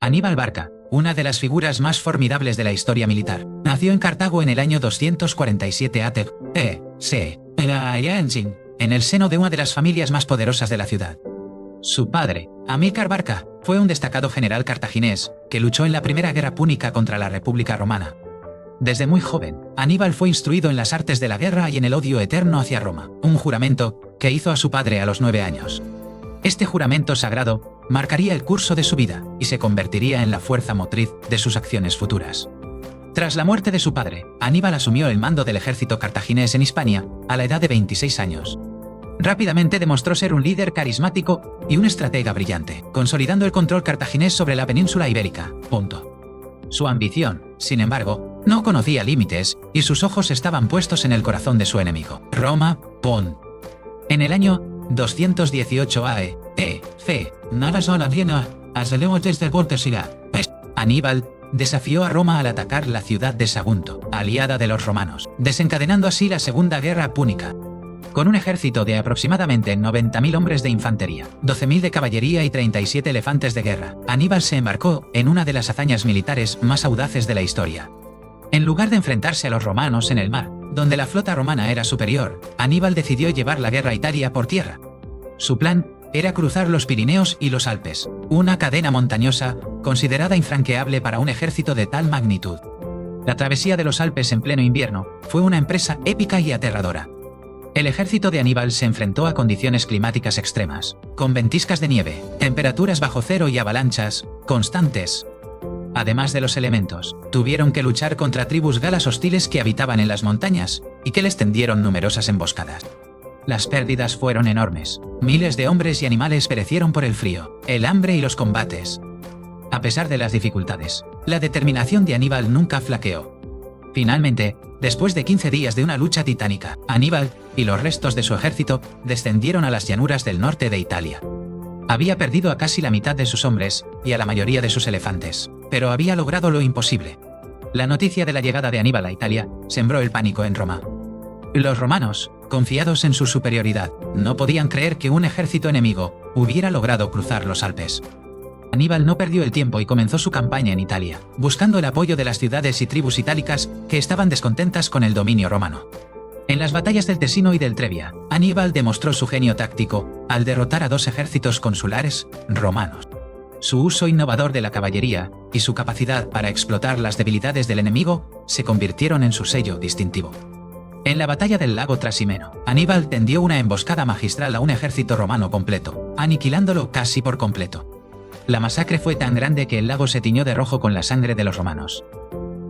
Aníbal Barca, una de las figuras más formidables de la historia militar, nació en Cartago en el año 247 a.C., en el seno de una de las familias más poderosas de la ciudad. Su padre, Amílcar Barca, fue un destacado general cartaginés que luchó en la Primera Guerra Púnica contra la República Romana. Desde muy joven, Aníbal fue instruido en las artes de la guerra y en el odio eterno hacia Roma, un juramento que hizo a su padre a los 9 años. Este juramento sagrado marcaría el curso de su vida y se convertiría en la fuerza motriz de sus acciones futuras. Tras la muerte de su padre, Aníbal asumió el mando del ejército cartaginés en Hispania a la edad de 26 años. Rápidamente demostró ser un líder carismático y un estratega brillante, consolidando el control cartaginés sobre la península ibérica. Su ambición, sin embargo, no conocía límites y sus ojos estaban puestos en el corazón de su enemigo, Roma. En el año 218 a.E.C., Aníbal desafió a Roma al atacar la ciudad de Sagunto, aliada de los romanos, desencadenando así la Segunda Guerra Púnica. Con un ejército de aproximadamente 90.000 hombres de infantería, 12.000 de caballería y 37 elefantes de guerra, Aníbal se embarcó en una de las hazañas militares más audaces de la historia. En lugar de enfrentarse a los romanos en el mar, donde la flota romana era superior, Aníbal decidió llevar la guerra a Italia por tierra. Su plan era cruzar los Pirineos y los Alpes, una cadena montañosa considerada infranqueable para un ejército de tal magnitud. La travesía de los Alpes en pleno invierno fue una empresa épica y aterradora. El ejército de Aníbal se enfrentó a condiciones climáticas extremas, con ventiscas de nieve, temperaturas bajo cero y avalanchas constantes. Además de los elementos, tuvieron que luchar contra tribus galas hostiles que habitaban en las montañas y que les tendieron numerosas emboscadas. Las pérdidas fueron enormes. Miles de hombres y animales perecieron por el frío, el hambre y los combates. A pesar de las dificultades, la determinación de Aníbal nunca flaqueó. Finalmente, después de 15 días de una lucha titánica, Aníbal y los restos de su ejército descendieron a las llanuras del norte de Italia. Había perdido a casi la mitad de sus hombres y a la mayoría de sus elefantes, pero había logrado lo imposible. La noticia de la llegada de Aníbal a Italia sembró el pánico en Roma. Los romanos, confiados en su superioridad, no podían creer que un ejército enemigo hubiera logrado cruzar los Alpes. Aníbal no perdió el tiempo y comenzó su campaña en Italia, buscando el apoyo de las ciudades y tribus itálicas que estaban descontentas con el dominio romano. En las batallas del Tesino y del Trebia, Aníbal demostró su genio táctico al derrotar a 2 ejércitos consulares romanos. Su uso innovador de la caballería y su capacidad para explotar las debilidades del enemigo se convirtieron en su sello distintivo. En la batalla del lago Trasimeno, Aníbal tendió una emboscada magistral a un ejército romano completo, aniquilándolo casi por completo. La masacre fue tan grande que el lago se tiñó de rojo con la sangre de los romanos.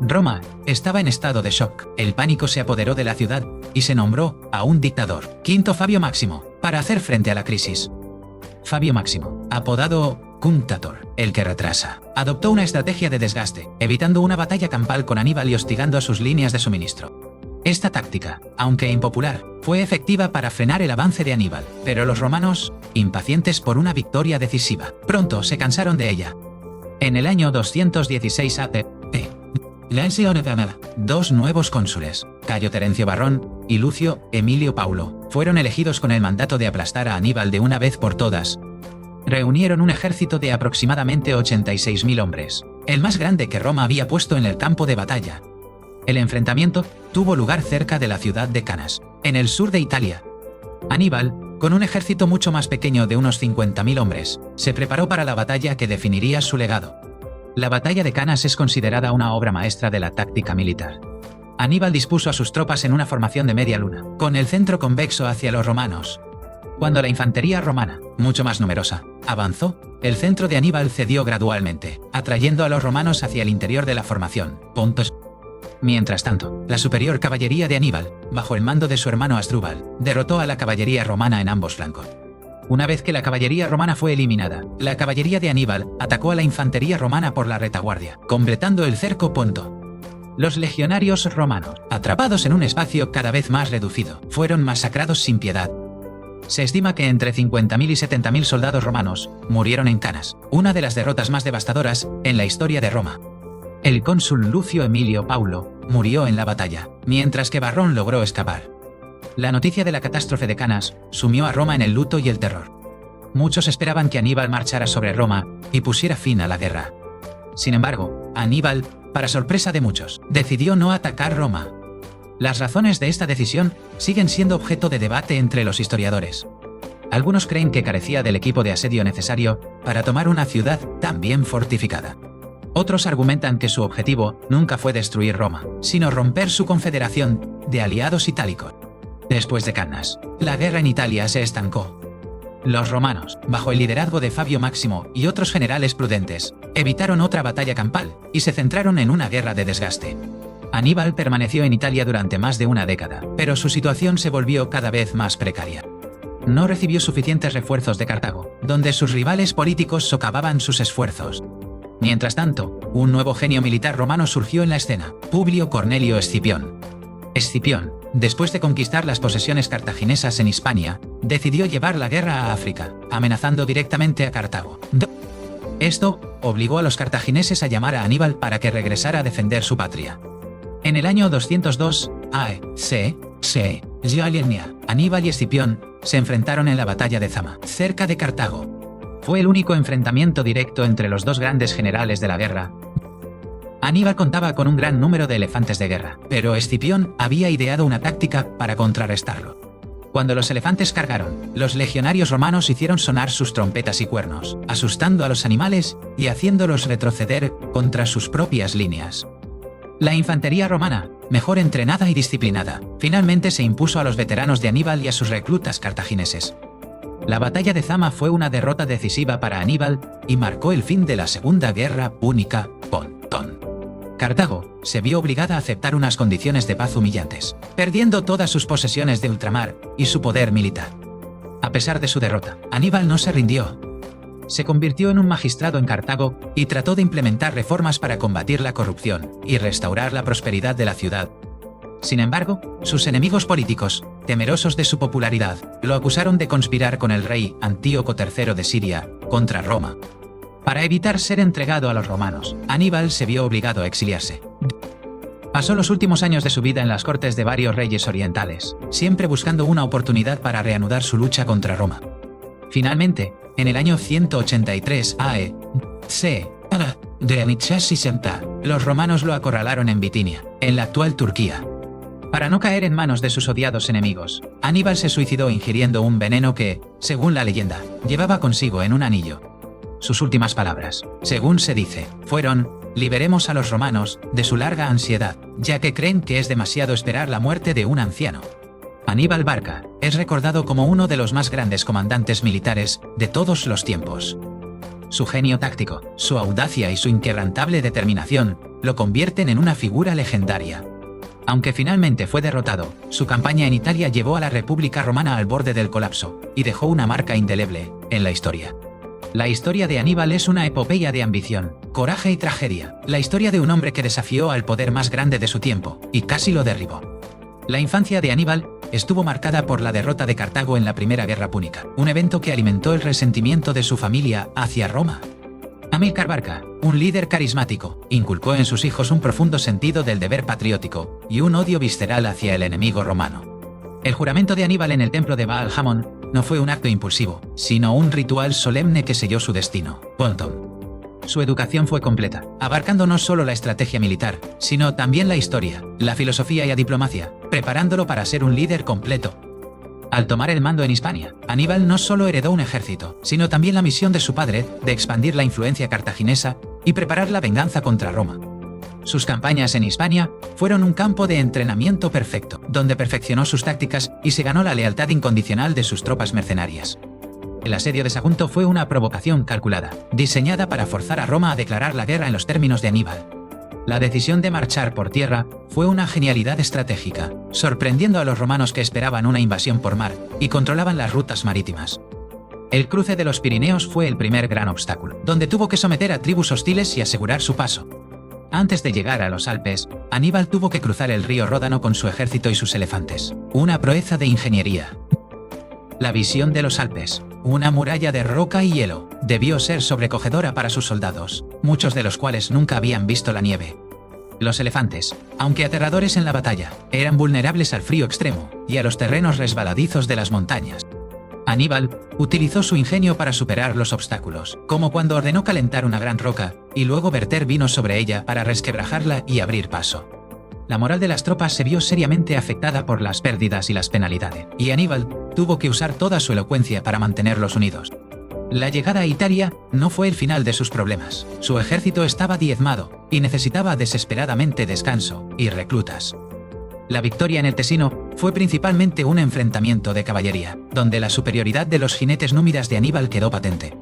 Roma estaba en estado de shock. El pánico se apoderó de la ciudad y se nombró a un dictador, Quinto Fabio Máximo, para hacer frente a la crisis. Fabio Máximo, apodado Cunctator, el que retrasa, adoptó una estrategia de desgaste, evitando una batalla campal con Aníbal y hostigando a sus líneas de suministro. Esta táctica, aunque impopular, fue efectiva para frenar el avance de Aníbal, pero los romanos, impacientes por una victoria decisiva, pronto se cansaron de ella. En el año 216 a.C., dos nuevos cónsules, Cayo Terencio Varrón y Lucio Emilio Paulo, fueron elegidos con el mandato de aplastar a Aníbal de una vez por todas. Reunieron un ejército de aproximadamente 86.000 hombres, el más grande que Roma había puesto en el campo de batalla. El enfrentamiento tuvo lugar cerca de la ciudad de Canas, en el sur de Italia. Aníbal, con un ejército mucho más pequeño de unos 50.000 hombres, se preparó para la batalla que definiría su legado. La batalla de Canas es considerada una obra maestra de la táctica militar. Aníbal dispuso a sus tropas en una formación de media luna, con el centro convexo hacia los romanos. Cuando la infantería romana, mucho más numerosa, avanzó, el centro de Aníbal cedió gradualmente, atrayendo a los romanos hacia el interior de la formación. Mientras tanto, la superior caballería de Aníbal, bajo el mando de su hermano Asdrúbal, derrotó a la caballería romana en ambos flancos. Una vez que la caballería romana fue eliminada, la caballería de Aníbal atacó a la infantería romana por la retaguardia, completando el cerco. Los legionarios romanos, atrapados en un espacio cada vez más reducido, fueron masacrados sin piedad. Se estima que entre 50.000 y 70.000 soldados romanos murieron en Canas, una de las derrotas más devastadoras en la historia de Roma. El cónsul Lucio Emilio Paulo murió en la batalla, mientras que Varrón logró escapar. La noticia de la catástrofe de Canas sumió a Roma en el luto y el terror. Muchos esperaban que Aníbal marchara sobre Roma y pusiera fin a la guerra. Sin embargo, Aníbal, para sorpresa de muchos, decidió no atacar Roma. Las razones de esta decisión siguen siendo objeto de debate entre los historiadores. Algunos creen que carecía del equipo de asedio necesario para tomar una ciudad tan bien fortificada. Otros argumentan que su objetivo nunca fue destruir Roma, sino romper su confederación de aliados itálicos. Después de Cannas, la guerra en Italia se estancó. Los romanos, bajo el liderazgo de Fabio Máximo y otros generales prudentes, evitaron otra batalla campal y se centraron en una guerra de desgaste. Aníbal permaneció en Italia durante más de una década, pero su situación se volvió cada vez más precaria. No recibió suficientes refuerzos de Cartago, donde sus rivales políticos socavaban sus esfuerzos. Mientras tanto, un nuevo genio militar romano surgió en la escena, Publio Cornelio Escipión. Escipión, después de conquistar las posesiones cartaginesas en Hispania, decidió llevar la guerra a África, amenazando directamente a Cartago. Esto obligó a los cartagineses a llamar a Aníbal para que regresara a defender su patria. En el año 202 a.C., Aníbal y Escipión se enfrentaron en la batalla de Zama, cerca de Cartago. Fue el único enfrentamiento directo entre los dos grandes generales de la guerra. Aníbal contaba con un gran número de elefantes de guerra, pero Escipión había ideado una táctica para contrarrestarlo. Cuando los elefantes cargaron, los legionarios romanos hicieron sonar sus trompetas y cuernos, asustando a los animales y haciéndolos retroceder contra sus propias líneas. La infantería romana, mejor entrenada y disciplinada, finalmente se impuso a los veteranos de Aníbal y a sus reclutas cartagineses. La batalla de Zama fue una derrota decisiva para Aníbal y marcó el fin de la Segunda Guerra Púnica. Cartago se vio obligada a aceptar unas condiciones de paz humillantes, perdiendo todas sus posesiones de ultramar y su poder militar. A pesar de su derrota, Aníbal no se rindió. Se convirtió en un magistrado en Cartago y trató de implementar reformas para combatir la corrupción y restaurar la prosperidad de la ciudad. Sin embargo, sus enemigos políticos, temerosos de su popularidad, lo acusaron de conspirar con el rey Antíoco III de Siria contra Roma. Para evitar ser entregado a los romanos, Aníbal se vio obligado a exiliarse. Pasó los últimos años de su vida en las cortes de varios reyes orientales, siempre buscando una oportunidad para reanudar su lucha contra Roma. Finalmente, en el año 183 a.C., los romanos lo acorralaron en Bitinia, en la actual Turquía. Para no caer en manos de sus odiados enemigos, Aníbal se suicidó ingiriendo un veneno que, según la leyenda, llevaba consigo en un anillo. Sus últimas palabras, según se dice, fueron: «Liberemos a los romanos de su larga ansiedad, ya que creen que es demasiado esperar la muerte de un anciano». Aníbal Barca es recordado como uno de los más grandes comandantes militares de todos los tiempos. Su genio táctico, su audacia y su inquebrantable determinación lo convierten en una figura legendaria. Aunque finalmente fue derrotado, su campaña en Italia llevó a la República Romana al borde del colapso y dejó una marca indeleble en la historia. La historia de Aníbal es una epopeya de ambición, coraje y tragedia, la historia de un hombre que desafió al poder más grande de su tiempo y casi lo derribó. La infancia de Aníbal estuvo marcada por la derrota de Cartago en la Primera Guerra Púnica, un evento que alimentó el resentimiento de su familia hacia Roma. Amílcar Barca, un líder carismático, inculcó en sus hijos un profundo sentido del deber patriótico y un odio visceral hacia el enemigo romano. El juramento de Aníbal en el templo de Baal Hamón no fue un acto impulsivo, sino un ritual solemne que selló su destino. Su educación fue completa, abarcando no solo la estrategia militar, sino también la historia, la filosofía y la diplomacia, preparándolo para ser un líder completo. Al tomar el mando en Hispania, Aníbal no solo heredó un ejército, sino también la misión de su padre de expandir la influencia cartaginesa y preparar la venganza contra Roma. Sus campañas en Hispania fueron un campo de entrenamiento perfecto, donde perfeccionó sus tácticas y se ganó la lealtad incondicional de sus tropas mercenarias. El asedio de Sagunto fue una provocación calculada, diseñada para forzar a Roma a declarar la guerra en los términos de Aníbal. La decisión de marchar por tierra fue una genialidad estratégica, sorprendiendo a los romanos que esperaban una invasión por mar y controlaban las rutas marítimas. El cruce de los Pirineos fue el primer gran obstáculo, donde tuvo que someter a tribus hostiles y asegurar su paso. Antes de llegar a los Alpes, Aníbal tuvo que cruzar el río Ródano con su ejército y sus elefantes, una proeza de ingeniería. La visión de los Alpes, una muralla de roca y hielo, debió ser sobrecogedora para sus soldados, muchos de los cuales nunca habían visto la nieve. Los elefantes, aunque aterradores en la batalla, eran vulnerables al frío extremo y a los terrenos resbaladizos de las montañas. Aníbal utilizó su ingenio para superar los obstáculos, como cuando ordenó calentar una gran roca y luego verter vino sobre ella para resquebrajarla y abrir paso. La moral de las tropas se vio seriamente afectada por las pérdidas y las penalidades, y Aníbal tuvo que usar toda su elocuencia para mantenerlos unidos. La llegada a Italia no fue el final de sus problemas. Su ejército estaba diezmado y necesitaba desesperadamente descanso y reclutas. La victoria en el Tesino fue principalmente un enfrentamiento de caballería, donde la superioridad de los jinetes númidas de Aníbal quedó patente.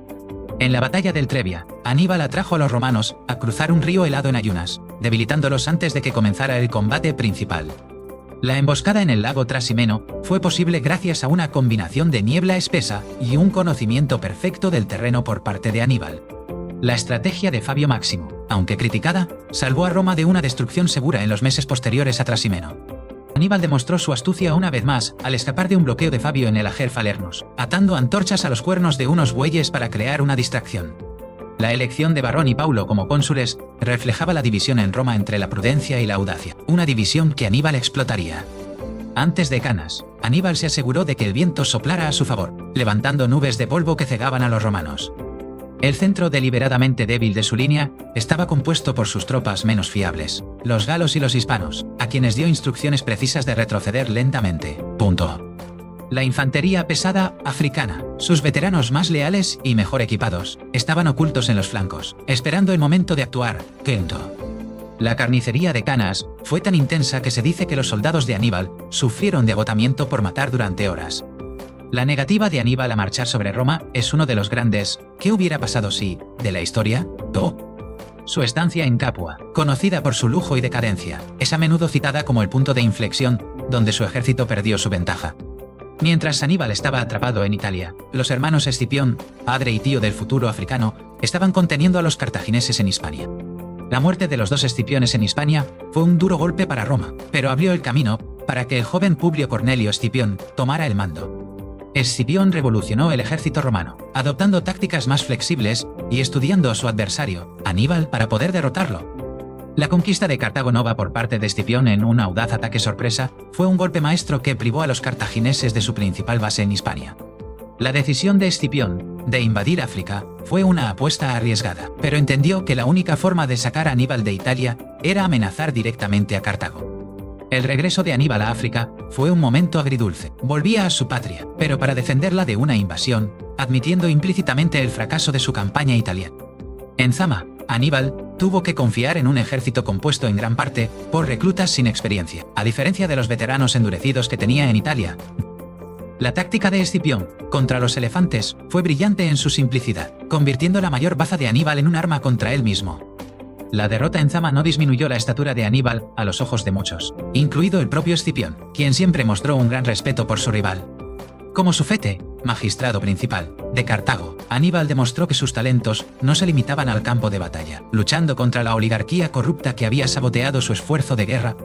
En la batalla del Trebia, Aníbal atrajo a los romanos a cruzar un río helado en ayunas, debilitándolos antes de que comenzara el combate principal. La emboscada en el lago Trasimeno fue posible gracias a una combinación de niebla espesa y un conocimiento perfecto del terreno por parte de Aníbal. La estrategia de Fabio Máximo, aunque criticada, salvó a Roma de una destrucción segura en los meses posteriores a Trasimeno. Aníbal demostró su astucia una vez más al escapar de un bloqueo de Fabio en el Ager Falernus, atando antorchas a los cuernos de unos bueyes para crear una distracción. La elección de Varrón y Paulo como cónsules reflejaba la división en Roma entre la prudencia y la audacia, una división que Aníbal explotaría. Antes de Canas, Aníbal se aseguró de que el viento soplara a su favor, levantando nubes de polvo que cegaban a los romanos. El centro deliberadamente débil de su línea estaba compuesto por sus tropas menos fiables, los galos y los hispanos, a quienes dio instrucciones precisas de retroceder lentamente. La infantería pesada africana, sus veteranos más leales y mejor equipados, estaban ocultos en los flancos, esperando el momento de actuar. La carnicería de Canas fue tan intensa que se dice que los soldados de Aníbal sufrieron de agotamiento por matar durante horas. La negativa de Aníbal a marchar sobre Roma es uno de los grandes ¿qué hubiera pasado si? De la historia. Su estancia en Capua, conocida por su lujo y decadencia, es a menudo citada como el punto de inflexión donde su ejército perdió su ventaja. Mientras Aníbal estaba atrapado en Italia, los hermanos Escipión, padre y tío del futuro africano, estaban conteniendo a los cartagineses en Hispania. La muerte de los dos Escipiones en Hispania fue un duro golpe para Roma, pero abrió el camino para que el joven Publio Cornelio Escipión tomara el mando. Escipión revolucionó el ejército romano, adoptando tácticas más flexibles y estudiando a su adversario, Aníbal, para poder derrotarlo. La conquista de Cartago Nova por parte de Escipión en un audaz ataque sorpresa fue un golpe maestro que privó a los cartagineses de su principal base en Hispania. La decisión de Escipión de invadir África fue una apuesta arriesgada, pero entendió que la única forma de sacar a Aníbal de Italia era amenazar directamente a Cartago. El regreso de Aníbal a África fue un momento agridulce. Volvía a su patria, pero para defenderla de una invasión, admitiendo implícitamente el fracaso de su campaña italiana. En Zama, Aníbal tuvo que confiar en un ejército compuesto en gran parte por reclutas sin experiencia, a diferencia de los veteranos endurecidos que tenía en Italia. La táctica de Escipión contra los elefantes fue brillante en su simplicidad, convirtiendo la mayor baza de Aníbal en un arma contra él mismo. La derrota en Zama no disminuyó la estatura de Aníbal a los ojos de muchos, incluido el propio Escipión, quien siempre mostró un gran respeto por su rival. Como sufete, magistrado principal, de Cartago, Aníbal demostró que sus talentos no se limitaban al campo de batalla, luchando contra la oligarquía corrupta que había saboteado su esfuerzo de guerra.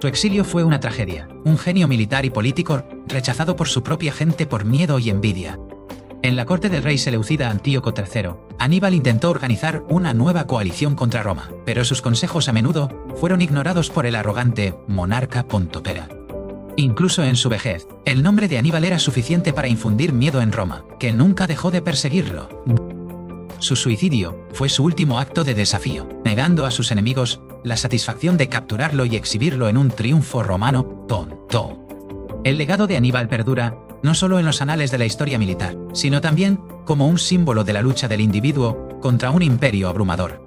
Su exilio fue una tragedia, un genio militar y político rechazado por su propia gente por miedo y envidia. En la corte del rey seleucida Antíoco III, Aníbal intentó organizar una nueva coalición contra Roma, pero sus consejos a menudo fueron ignorados por el arrogante monarca Pontopera. Incluso en su vejez, el nombre de Aníbal era suficiente para infundir miedo en Roma, que nunca dejó de perseguirlo. Su suicidio fue su último acto de desafío, negando a sus enemigos la satisfacción de capturarlo y exhibirlo en un triunfo romano. El legado de Aníbal perdura no solo en los anales de la historia militar, sino también como un símbolo de la lucha del individuo contra un imperio abrumador.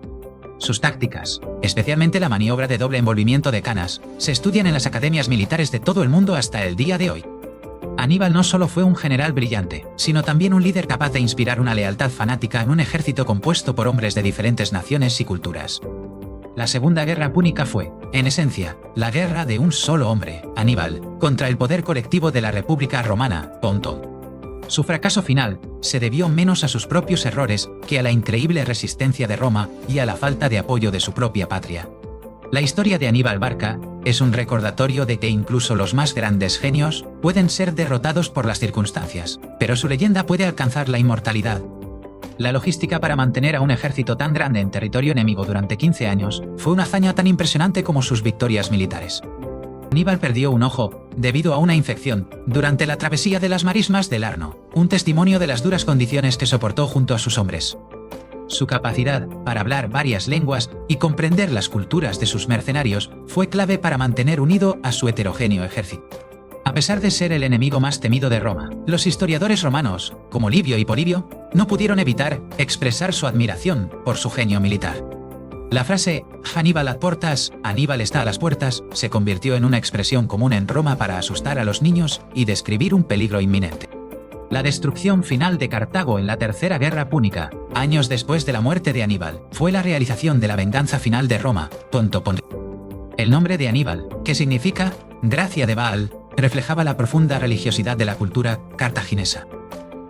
Sus tácticas, especialmente la maniobra de doble envolvimiento de Canas, se estudian en las academias militares de todo el mundo hasta el día de hoy. Aníbal no solo fue un general brillante, sino también un líder capaz de inspirar una lealtad fanática en un ejército compuesto por hombres de diferentes naciones y culturas. La Segunda Guerra Púnica fue, en esencia, la guerra de un solo hombre, Aníbal, contra el poder colectivo de la República Romana, Ponto. Su fracaso final se debió menos a sus propios errores que a la increíble resistencia de Roma y a la falta de apoyo de su propia patria. La historia de Aníbal Barca es un recordatorio de que incluso los más grandes genios pueden ser derrotados por las circunstancias, pero su leyenda puede alcanzar la inmortalidad. La logística para mantener a un ejército tan grande en territorio enemigo durante 15 años fue una hazaña tan impresionante como sus victorias militares. Aníbal perdió un ojo debido a una infección durante la travesía de las marismas del Arno, un testimonio de las duras condiciones que soportó junto a sus hombres. Su capacidad para hablar varias lenguas y comprender las culturas de sus mercenarios fue clave para mantener unido a su heterogéneo ejército. A pesar de ser el enemigo más temido de Roma, los historiadores romanos, como Livio y Polibio, no pudieron evitar expresar su admiración por su genio militar. La frase Hannibal ad portas, Aníbal está a las puertas, se convirtió en una expresión común en Roma para asustar a los niños y describir un peligro inminente. La destrucción final de Cartago en la Tercera Guerra Púnica, años después de la muerte de Aníbal, fue la realización de la venganza final de Roma. El nombre de Aníbal, que significa gracia de Baal, reflejaba la profunda religiosidad de la cultura cartaginesa.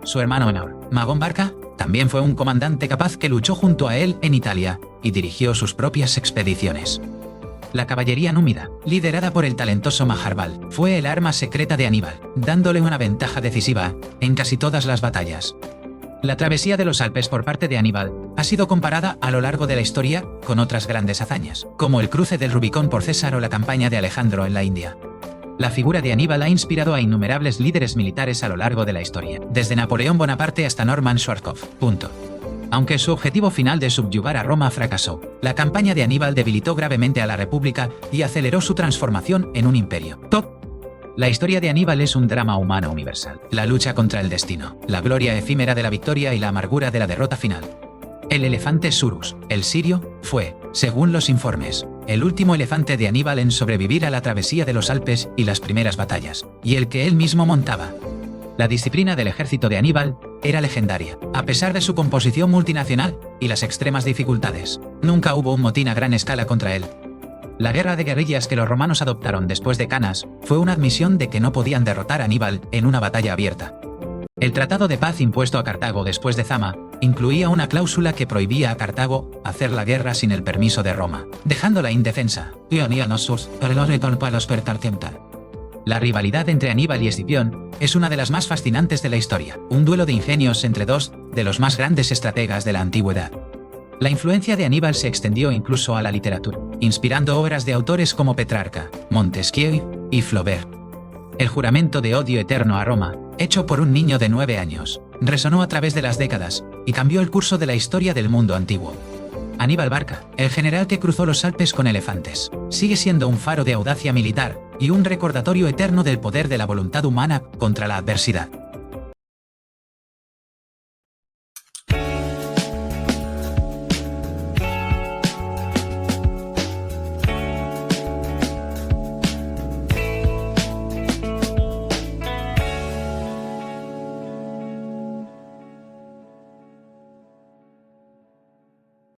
Su hermano menor, Magón Barca, también fue un comandante capaz que luchó junto a él en Italia y dirigió sus propias expediciones. La caballería númida, liderada por el talentoso Maharbal, fue el arma secreta de Aníbal, dándole una ventaja decisiva en casi todas las batallas. La travesía de los Alpes por parte de Aníbal ha sido comparada a lo largo de la historia con otras grandes hazañas, como el cruce del Rubicón por César o la campaña de Alejandro en la India. La figura de Aníbal ha inspirado a innumerables líderes militares a lo largo de la historia, desde Napoleón Bonaparte hasta Norman Schwarzkopf. Aunque su objetivo final de subyugar a Roma fracasó, la campaña de Aníbal debilitó gravemente a la República y aceleró su transformación en un imperio. La historia de Aníbal es un drama humano universal, la lucha contra el destino, la gloria efímera de la victoria y la amargura de la derrota final. El elefante Surus, el sirio, fue, según los informes, el último elefante de Aníbal en sobrevivir a la travesía de los Alpes y las primeras batallas, y el que él mismo montaba. La disciplina del ejército de Aníbal era legendaria, a pesar de su composición multinacional y las extremas dificultades. Nunca hubo un motín a gran escala contra él. La guerra de guerrillas que los romanos adoptaron después de Canas fue una admisión de que no podían derrotar a Aníbal en una batalla abierta. El tratado de paz impuesto a Cartago después de Zama incluía una cláusula que prohibía a Cartago hacer la guerra sin el permiso de Roma, dejándola indefensa. La rivalidad entre Aníbal y Escipión es una de las más fascinantes de la historia, un duelo de ingenios entre dos de los más grandes estrategas de la antigüedad. La influencia de Aníbal se extendió incluso a la literatura, inspirando obras de autores como Petrarca, Montesquieu y Flaubert. El juramento de odio eterno a Roma, hecho por un niño de 9 años, resonó a través de las décadas y cambió el curso de la historia del mundo antiguo. Aníbal Barca, el general que cruzó los Alpes con elefantes, sigue siendo un faro de audacia militar y un recordatorio eterno del poder de la voluntad humana contra la adversidad.